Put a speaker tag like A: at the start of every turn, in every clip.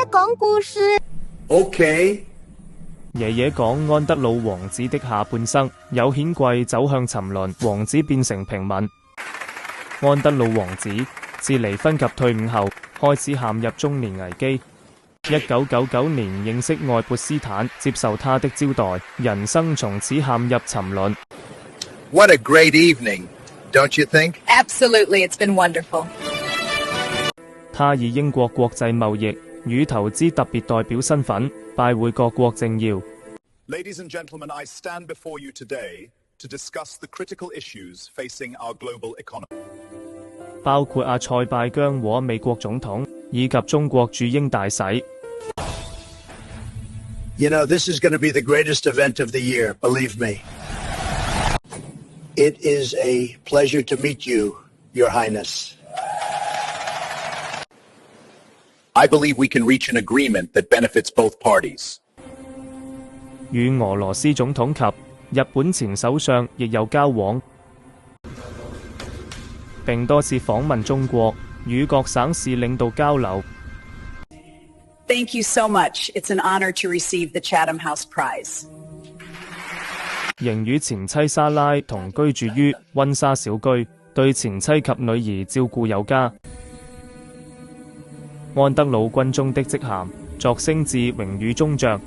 A: 爺講故事。
B: OK。
C: 爺爺講安德魯王子的下半生，有顯貴走向沉淪，王子變成平民。安德魯王子自離婚及退伍後，開始陷入中年危機。1999年認識愛潑斯坦，接受他的招待，人生從此陷入沉淪。
B: What a great evening, don't you think?
D: Absolutely, it's been wonderful.
C: 他以英國國際貿易與投資特別代表身份拜會各國政要。
E: Ladies and gentlemen, I stand before you today to discuss the critical issues facing our global economy.
C: 包括阿塞拜疆和美國總統以及中國駐英大使。
B: You know, this is going to be the greatest event of the year, believe me. It is a pleasure to meet you, Your Highness.
E: I believe we can reach an agreement that benefits both parties.
C: 與俄羅斯總統及日本前首相亦有交往，並多次訪問中國，與各省市領導交流。
D: Thank you so much. It's an honor to receive the Chatham House Prize.
C: 仍與前妻莎拉同居住於溫莎小居，對前妻及女兒照顧有加。安德魯軍中的職銜擢升至榮譽中將。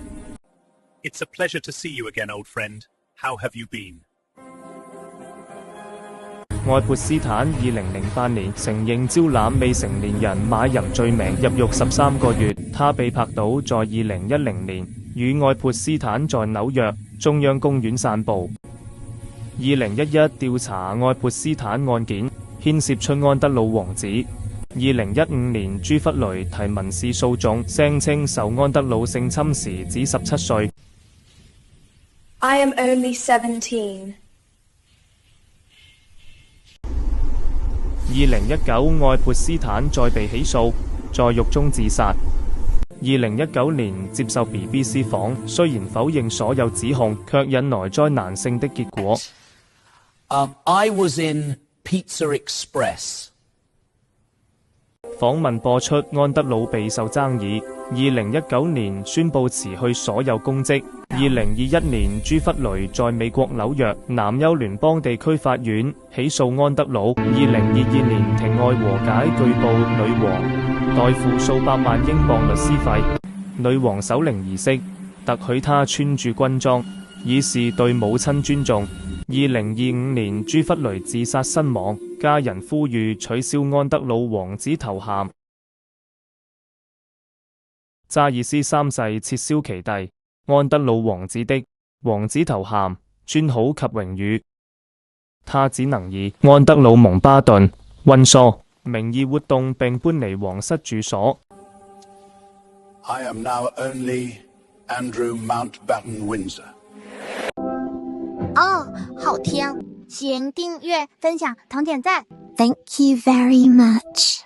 E: It's a pleasure to see you again, old friend. How have you been?
C: 愛潑斯坦2008年承認招攬未成年人買淫罪名入獄13個月，他被拍到在2010年與愛潑斯坦在紐約中央公園散步。2011調查愛潑斯坦案件，牽涉出安德魯王子。2015年朱弗雷提民事訴訟，聲稱受安德魯性侵時只17歲。
F: I am only 17.
C: 2019愛潑斯坦再被起訴，在獄中自殺。2019年接受 BBC 訪，雖然否認所有指控，卻引來災難性的結果。
G: I was in Pizza Express。
C: 訪問播出，安德魯備受爭議。2019年宣布辭去所有公職。2021年朱弗雷在美國紐約南歐聯邦地區法院起訴安德魯。2022年庭外和解，據報女王代付數百萬英鎊律師費。女王守靈儀式特許她穿住軍裝，以示對母親尊重。2025年朱弗雷自殺身亡，家人呼籲取消安德魯王子頭銜。查爾斯三世撤銷其弟安德魯王子的王子頭銜、尊號及榮譽，他只能以安德魯蒙巴頓、溫莎名義活動並搬離皇室住所。
B: I am now only Andrew Mountbatten Windsor.
A: 哦，好听！请订阅、分享、同点赞。Thank you very much.